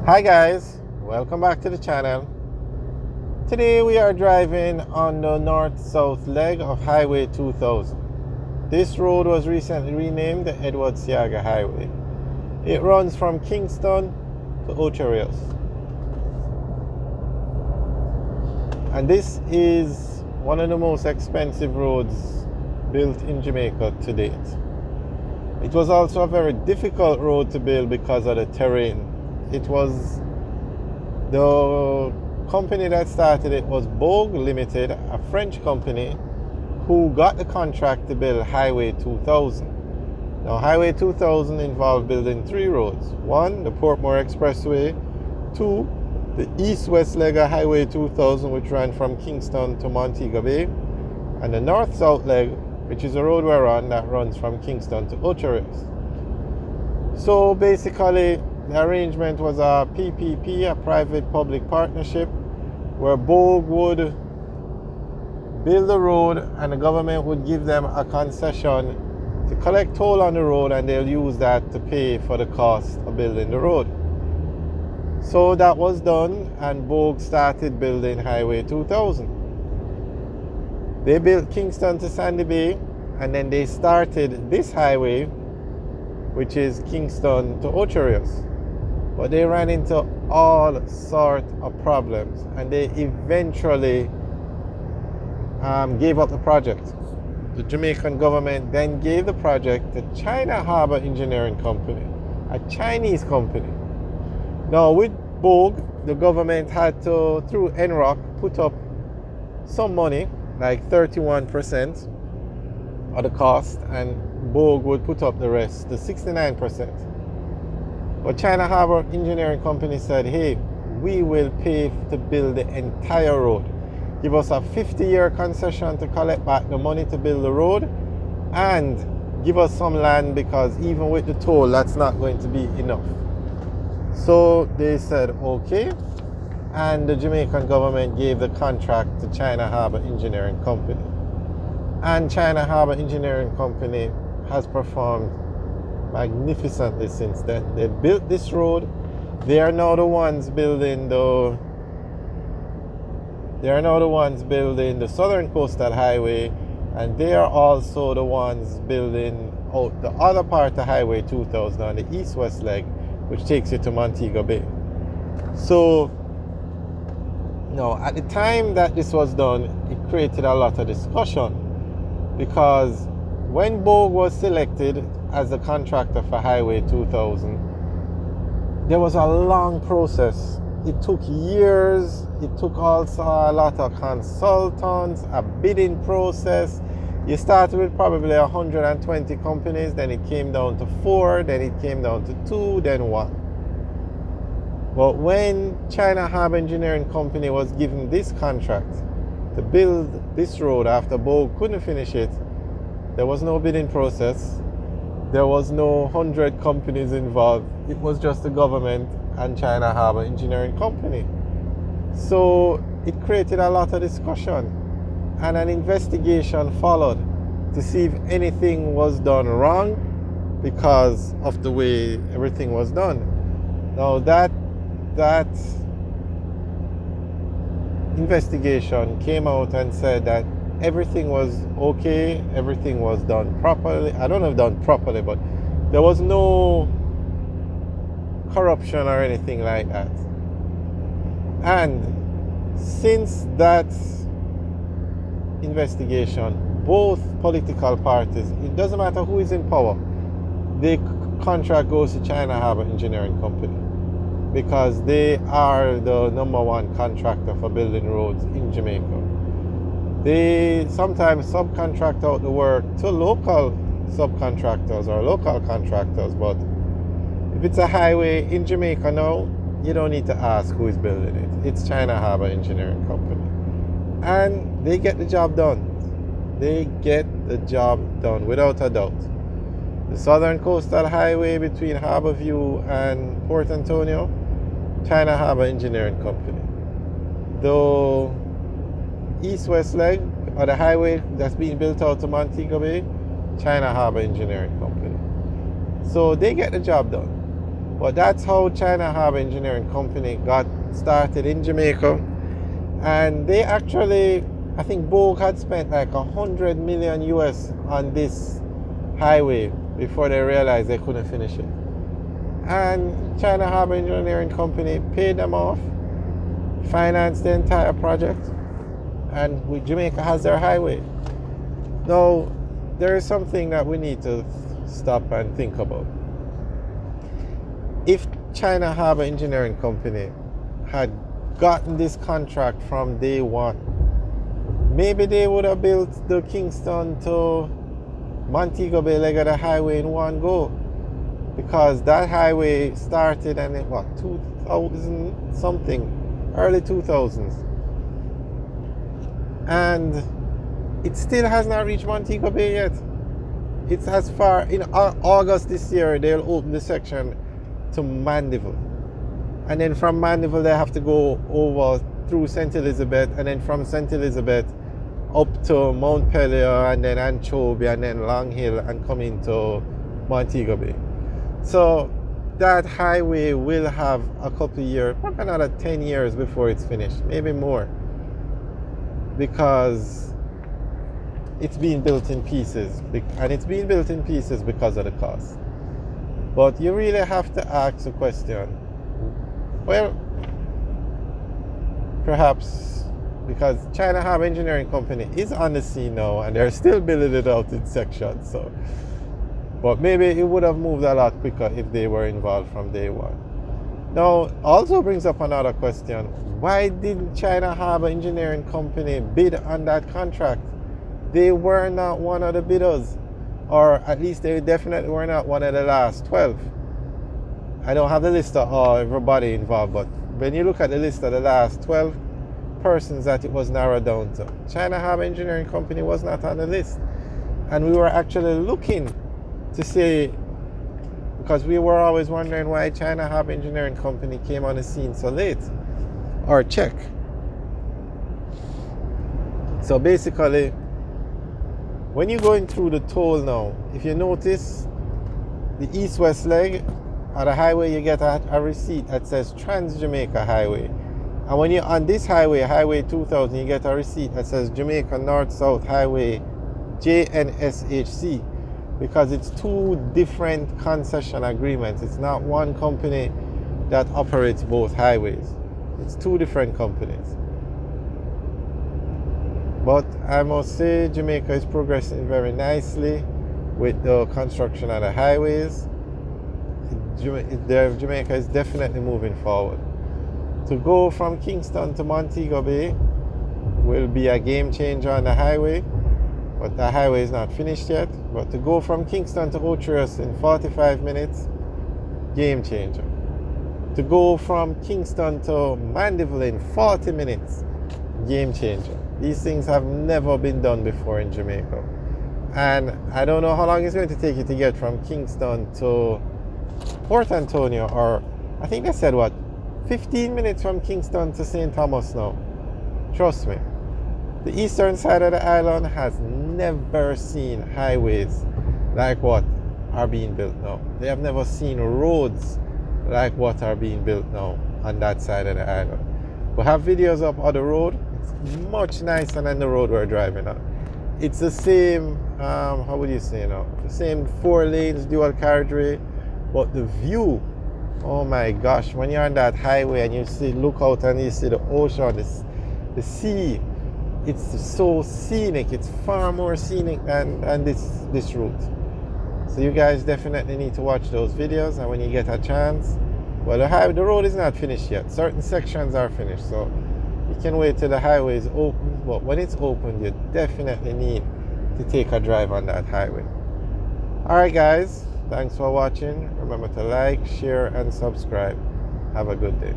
Hi guys, welcome back to the channel. Today we are driving on the north-south leg of Highway 2000. This road was recently renamed the Edward Seaga Highway. It runs from Kingston to Ocho Rios. And this is one of the most expensive roads built in Jamaica to date. It was also a very difficult road to build because of the terrain. It was the company that started it was Bogue Limited, a French company who got the contract to build Highway 2000. Now, Highway 2000 involved building three roads. One, the Portmore Expressway. Two, the east-west leg of Highway 2000, which ran from Kingston to Montego Bay. And the north-south leg, which is the road we're on, that runs from Kingston to Ocho Rios. So basically, the arrangement was a PPP, a private-public partnership, where Bogue would build the road and the government would give them a concession to collect toll on the road, and they'll use that to pay for the cost of building the road. So that was done, and Bogue started building Highway 2000. They built Kingston to Sandy Bay, and then they started this highway, which is Kingston to Ocho Rios. But they ran into all sorts of problems, and they eventually gave up the project. The Jamaican government then gave the project to China Harbour Engineering Company, a Chinese company. Now with Bogue, the government had to, through NROC, put up some money, like 31% of the cost, and Bogue would put up the rest, the 69%. But China Harbour Engineering Company said, hey, we will pay to build the entire road. Give us a 50-year concession to collect back the money to build the road, and give us some land, because even with the toll, that's not going to be enough. So they said, okay. And the Jamaican government gave the contract to China Harbour Engineering Company. And China Harbour Engineering Company has performed magnificently since then. They built this road. They are now the ones building the Southern Coastal Highway, and they are also the ones building out the other part of Highway 2000 on the east-west leg, which takes you to Montego Bay. So now, at the time that this was done, it created a lot of discussion, because when Bogue was selected as the contractor for Highway 2000, there was a long process. It took years. It took also a lot of consultants, a bidding process. You started with probably 120 companies, then it came down to 4, then it came down to 2, then 1. But when China Harbour Engineering Company was given this contract to build this road after Bogue couldn't finish it, there was no bidding process. There was no 100 companies involved. It was just the government and China Harbour Engineering Company. So it created a lot of discussion, and an investigation followed to see if anything was done wrong because of the way everything was done. Now that investigation came out and said that everything was okay, everything was done properly. I don't know if done properly, but there was no corruption or anything like that. And since that investigation, both political parties, it doesn't matter who is in power, the contract goes to China Harbour Engineering Company, because they are the #1 contractor for building roads in Jamaica. They sometimes subcontract out the work to local subcontractors or local contractors, but if it's a highway in Jamaica now, you don't need to ask who is building it. It's China Harbour Engineering Company. And they get the job done. They get the job done without a doubt. The Southern Coastal Highway between Harbourview and Port Antonio, China Harbour Engineering Company. The east-west leg of the highway that's being built out to Montego Bay, China Harbour Engineering Company. So they get the job done. But that's how China Harbour Engineering Company got started in Jamaica. And they actually, I think Bogue had spent like 100 million US on this highway before they realized they couldn't finish it. And China Harbour Engineering Company paid them off, financed the entire project, and Jamaica has their highway. Now, there is something that we need to stop and think about. If China Harbour Engineering Company had gotten this contract from day one, maybe they would have built the Kingston to Montego Bay leg of the highway in one go, because that highway started in 2000 something, early 2000s, and it still has not reached Montego Bay yet. It's as far in August this year they'll open the section to Mandeville, and then from Mandeville they have to go over through St. Elizabeth, and then from St. Elizabeth up to Mount Pelion, and then Anchovy, and then Long Hill, and come into Montego Bay. So that highway will have a couple of years, probably another 10 years before it's finished, maybe more, because it's being built in pieces, and it's being built in pieces because of the cost. But you really have to ask the question, well, perhaps because China Harbour Engineering Company is on the scene now and they're still building it out in sections, so, but maybe it would have moved a lot quicker if they were involved from day one. Now, also brings up another question. Why didn't China Harbour Engineering Company bid on that contract? They were not one of the bidders, or at least they definitely were not one of the last 12. I don't have the list of everybody involved, but when you look at the list of the last 12 persons that it was narrowed down to, China Harbour Engineering Company was not on the list. And we were actually looking to see, because we were always wondering why China Harbour Engineering Company came on the scene so late, or CHEC. So basically, when you're going through the toll now, if you notice the east-west leg of the highway, you get a receipt that says Trans-Jamaica Highway. And when you're on this highway, Highway 2000, you get a receipt that says Jamaica North-South Highway JNSHC, because it's two different concession agreements. It's not one company that operates both highways. It's two different companies. But I must say Jamaica is progressing very nicely with the construction of the highways. Jamaica is definitely moving forward. To go from Kingston to Montego Bay will be a game changer on the highway, but the highway is not finished yet. But to go from Kingston to Otrius in 45 minutes, game changer. To go from Kingston to Mandeville in 40 minutes, game changer. These things have never been done before in Jamaica. And I don't know how long it's going to take you to get from Kingston to Port Antonio, or I think they said 15 minutes from Kingston to St. Thomas now. Trust me. The eastern side of the island has never seen highways like what are being built now. They have never seen roads like what are being built now on that side of the island. We have videos up on the road. It's much nicer than the road we're driving on. It's the same, how would you say now? The same 4 lanes, dual carriageway, but the view, oh my gosh, when you're on that highway and you look out and you see the ocean, the sea, it's so scenic. It's far more scenic than this route. So you guys definitely need to watch those videos, and when you get a chance, well, the road is not finished yet. Certain sections are finished, so you can wait till the highway is open, but when it's open, you definitely need to take a drive on that highway. Alright guys, thanks for watching. Remember to like, share, and subscribe. Have a good day.